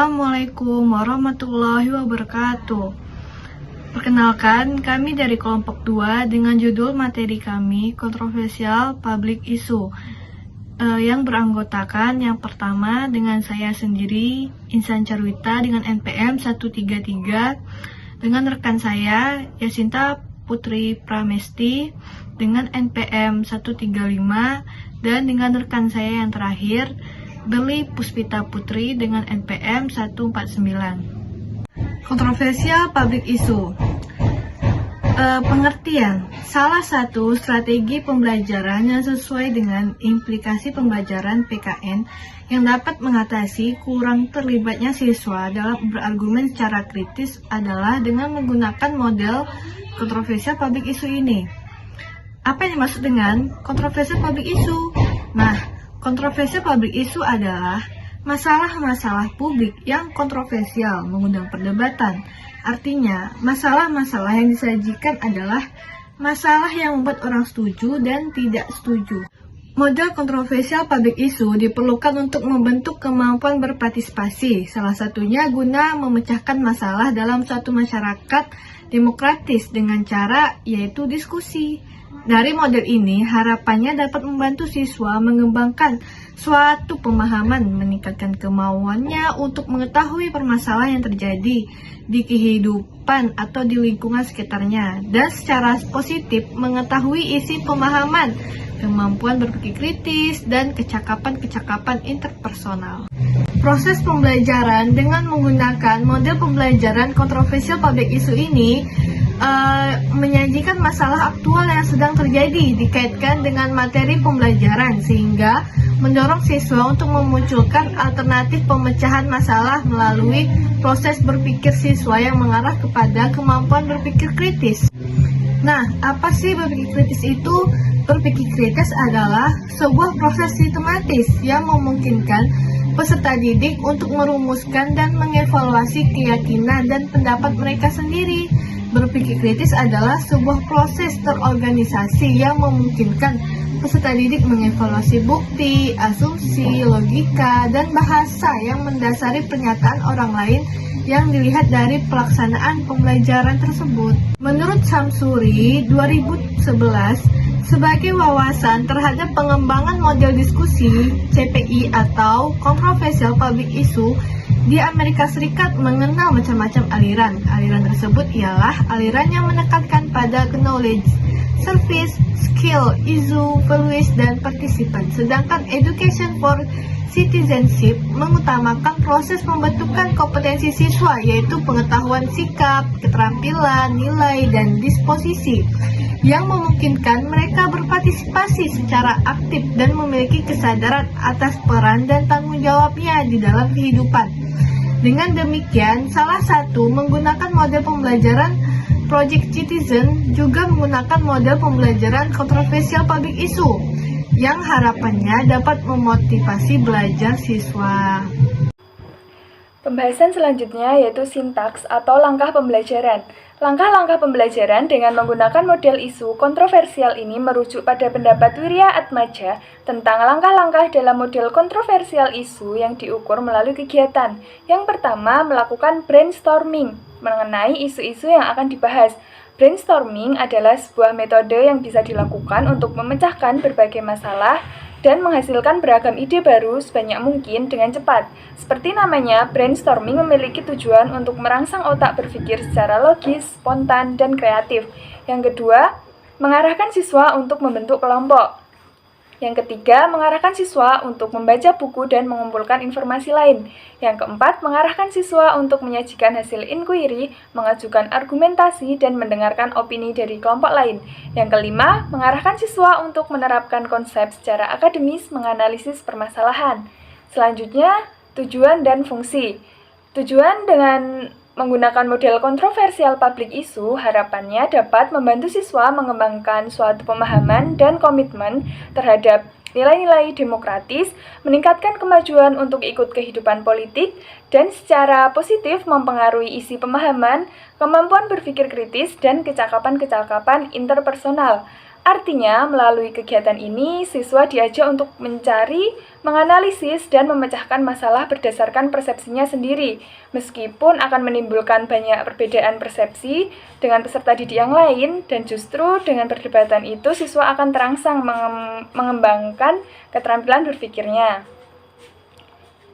Assalamualaikum warahmatullahi wabarakatuh. Perkenalkan, kami dari kelompok 2 dengan judul materi kami kontroversial public issue yang beranggotakan yang pertama dengan saya sendiri, Insan Carwita dengan NPM 133, dengan rekan saya, Yasinta Putri Pramesti dengan NPM 135, dan dengan rekan saya yang terakhir, Beli Puspita Putri dengan NPM 149. Kontroversial public issue. Pengertian. Salah satu strategi pembelajaran yang sesuai dengan implikasi pembelajaran PKN yang dapat mengatasi kurang terlibatnya siswa dalam berargumen secara kritis adalah dengan menggunakan model kontroversial public issue ini. Apa yang dimaksud dengan kontroversial public issue? Kontroversial public issue adalah masalah-masalah publik yang kontroversial mengundang perdebatan. Artinya, masalah-masalah yang disajikan adalah masalah yang membuat orang setuju dan tidak setuju. Model kontroversial public issue diperlukan untuk membentuk kemampuan berpartisipasi, salah satunya guna memecahkan masalah dalam suatu masyarakat demokratis dengan cara yaitu diskusi. Dari model ini, harapannya dapat membantu siswa mengembangkan suatu pemahaman, meningkatkan kemauannya untuk mengetahui permasalahan yang terjadi di kehidupan atau di lingkungan sekitarnya, dan secara positif mengetahui isi pemahaman, kemampuan berpikir kritis, dan kecakapan-kecakapan interpersonal. Proses pembelajaran dengan menggunakan model pembelajaran kontroversial public issue ini menyajikan masalah aktual yang sedang terjadi dikaitkan dengan materi pembelajaran, sehingga mendorong siswa untuk memunculkan alternatif pemecahan masalah melalui proses berpikir siswa yang mengarah kepada kemampuan berpikir kritis. Nah, apa sih berpikir kritis itu? Berpikir kritis adalah sebuah proses sistematis yang memungkinkan peserta didik untuk merumuskan dan mengevaluasi keyakinan dan pendapat mereka sendiri. Berpikir kritis adalah sebuah proses terorganisasi yang memungkinkan peserta didik mengevaluasi bukti, asumsi, logika, dan bahasa yang mendasari pernyataan orang lain yang dilihat dari pelaksanaan pembelajaran tersebut. Menurut Samsuri 2011, sebagai wawasan terhadap pengembangan model diskusi CPI atau Controversial Public Issue, di Amerika Serikat mengenal macam-macam aliran. Aliran tersebut ialah aliran yang menekankan pada knowledge, service, skill, issue, values, dan participant. Sedangkan Education for Citizenship mengutamakan proses pembentukan kompetensi siswa, yaitu pengetahuan sikap, keterampilan, nilai, dan disposisi yang memungkinkan mereka berpartisipasi secara aktif dan memiliki kesadaran atas peran dan tanggung jawabnya di dalam kehidupan. Dengan demikian, salah satu menggunakan model pembelajaran Project Citizen juga menggunakan model pembelajaran kontroversial public issue yang harapannya dapat memotivasi belajar siswa. Pembahasan selanjutnya yaitu sintaks atau langkah pembelajaran. Langkah-langkah pembelajaran dengan menggunakan model isu kontroversial ini merujuk pada pendapat Wirya Atmaja tentang langkah-langkah dalam model kontroversial isu yang diukur melalui kegiatan. Yang pertama, melakukan brainstorming mengenai isu-isu yang akan dibahas. Brainstorming adalah sebuah metode yang bisa dilakukan untuk memecahkan berbagai masalah dan menghasilkan beragam ide baru sebanyak mungkin dengan cepat. Seperti namanya, brainstorming memiliki tujuan untuk merangsang otak berpikir secara logis, spontan, dan kreatif. Yang kedua, mengarahkan siswa untuk membentuk kelompok. Yang ketiga, mengarahkan siswa untuk membaca buku dan mengumpulkan informasi lain. Yang keempat, mengarahkan siswa untuk menyajikan hasil inquiry, mengajukan argumentasi, dan mendengarkan opini dari kelompok lain. Yang kelima, mengarahkan siswa untuk menerapkan konsep secara akademis menganalisis permasalahan. Selanjutnya, tujuan dan fungsi. Tujuan dengan menggunakan model kontroversial public issue, harapannya dapat membantu siswa mengembangkan suatu pemahaman dan komitmen terhadap nilai-nilai demokratis, meningkatkan kemajuan untuk ikut kehidupan politik, dan secara positif mempengaruhi isi pemahaman, kemampuan berpikir kritis, dan kecakapan-kecakapan interpersonal. Artinya, melalui kegiatan ini, siswa diajak untuk mencari, menganalisis, dan memecahkan masalah berdasarkan persepsinya sendiri. Meskipun akan menimbulkan banyak perbedaan persepsi dengan peserta didik yang lain, dan justru dengan perdebatan itu, siswa akan terangsang mengembangkan keterampilan berpikirnya.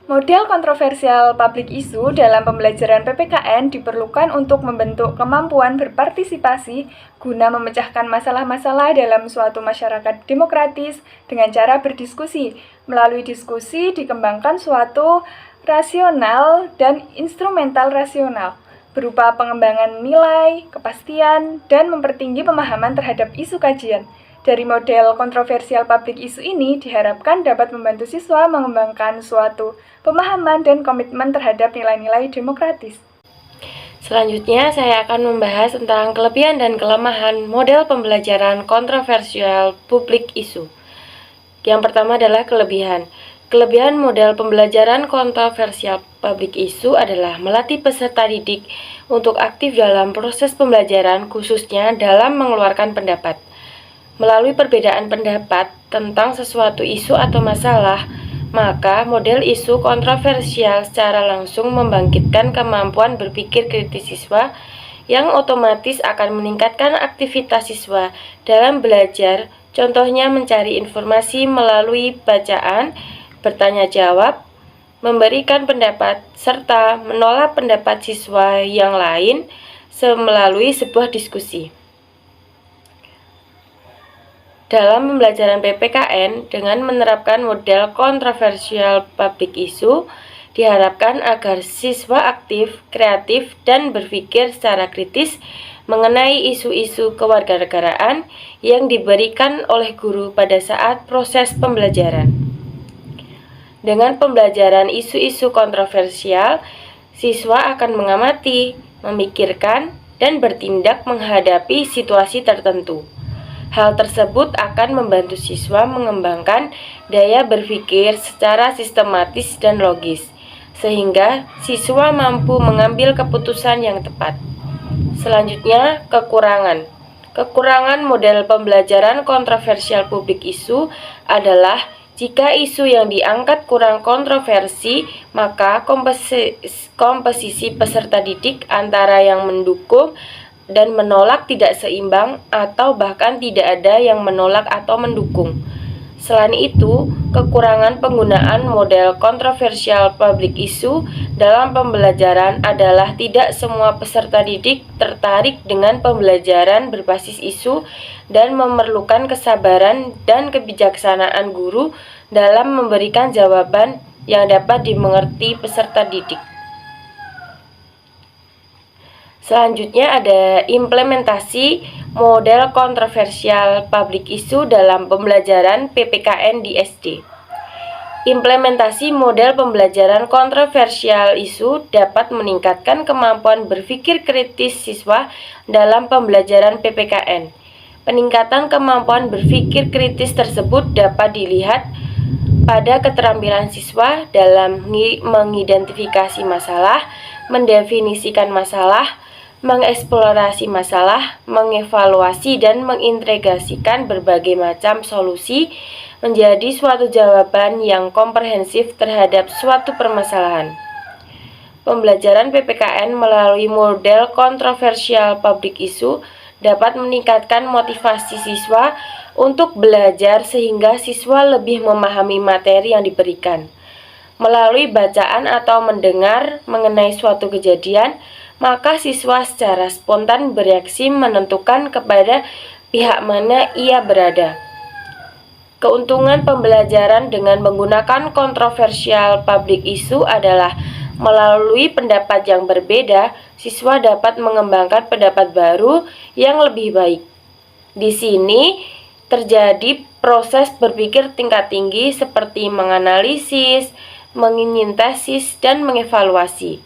Model kontroversial public issue dalam pembelajaran PPKN diperlukan untuk membentuk kemampuan berpartisipasi guna memecahkan masalah-masalah dalam suatu masyarakat demokratis dengan cara berdiskusi. Melalui diskusi dikembangkan suatu rasional dan instrumental rasional berupa pengembangan nilai, kepastian, dan mempertinggi pemahaman terhadap isu kajian. Dari model kontroversial public issue ini diharapkan dapat membantu siswa mengembangkan suatu pemahaman dan komitmen terhadap nilai-nilai demokratis. Selanjutnya, saya akan membahas tentang kelebihan dan kelemahan model pembelajaran kontroversial public issue. Yang pertama adalah kelebihan. Kelebihan model pembelajaran kontroversial public issue adalah melatih peserta didik untuk aktif dalam proses pembelajaran, khususnya dalam mengeluarkan pendapat. Melalui perbedaan pendapat tentang sesuatu isu atau masalah, maka model isu kontroversial secara langsung membangkitkan kemampuan berpikir kritis siswa yang otomatis akan meningkatkan aktivitas siswa dalam belajar, contohnya mencari informasi melalui bacaan, bertanya jawab, memberikan pendapat, serta menolak pendapat siswa yang lain melalui sebuah diskusi. Dalam pembelajaran PPKN, dengan menerapkan model kontroversial public issue, diharapkan agar siswa aktif, kreatif, dan berpikir secara kritis mengenai isu-isu kewarganegaraan yang diberikan oleh guru pada saat proses pembelajaran. Dengan pembelajaran isu-isu kontroversial, siswa akan mengamati, memikirkan, dan bertindak menghadapi situasi tertentu. Hal tersebut akan membantu siswa mengembangkan daya berpikir secara sistematis dan logis, sehingga siswa mampu mengambil keputusan yang tepat. Selanjutnya, kekurangan. Kekurangan model pembelajaran kontroversial public issue adalah jika isu yang diangkat kurang kontroversi, maka komposisi peserta didik antara yang mendukung dan menolak tidak seimbang atau bahkan tidak ada yang menolak atau mendukung. Selain itu, kekurangan penggunaan model kontroversial public issue dalam pembelajaran adalah tidak semua peserta didik tertarik dengan pembelajaran berbasis isu dan memerlukan kesabaran dan kebijaksanaan guru dalam memberikan jawaban yang dapat dimengerti peserta didik. Selanjutnya ada implementasi model kontroversial public issue dalam pembelajaran PPKN di SD. Implementasi model pembelajaran kontroversial isu dapat meningkatkan kemampuan berpikir kritis siswa dalam pembelajaran PPKN. Peningkatan kemampuan berpikir kritis tersebut dapat dilihat pada keterampilan siswa dalam mengidentifikasi masalah, mendefinisikan masalah, mengeksplorasi masalah, mengevaluasi dan mengintegrasikan berbagai macam solusi menjadi suatu jawaban yang komprehensif terhadap suatu permasalahan. Pembelajaran PPKN melalui model kontroversial public issue dapat meningkatkan motivasi siswa untuk belajar sehingga siswa lebih memahami materi yang diberikan. Melalui bacaan atau mendengar mengenai suatu kejadian, maka siswa secara spontan bereaksi menentukan kepada pihak mana ia berada. Keuntungan pembelajaran dengan menggunakan kontroversial public issue adalah melalui pendapat yang berbeda, siswa dapat mengembangkan pendapat baru yang lebih baik. Di sini terjadi proses berpikir tingkat tinggi seperti menganalisis, mengintesis, dan mengevaluasi.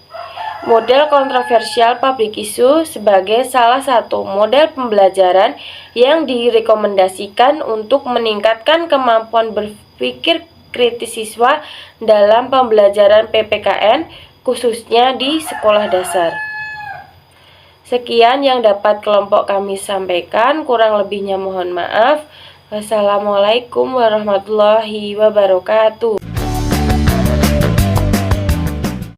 Model kontroversial public issue sebagai salah satu model pembelajaran yang direkomendasikan untuk meningkatkan kemampuan berpikir kritis siswa dalam pembelajaran PPKN, khususnya di sekolah dasar. Sekian yang dapat kelompok kami sampaikan, kurang lebihnya mohon maaf. Wassalamualaikum warahmatullahi wabarakatuh.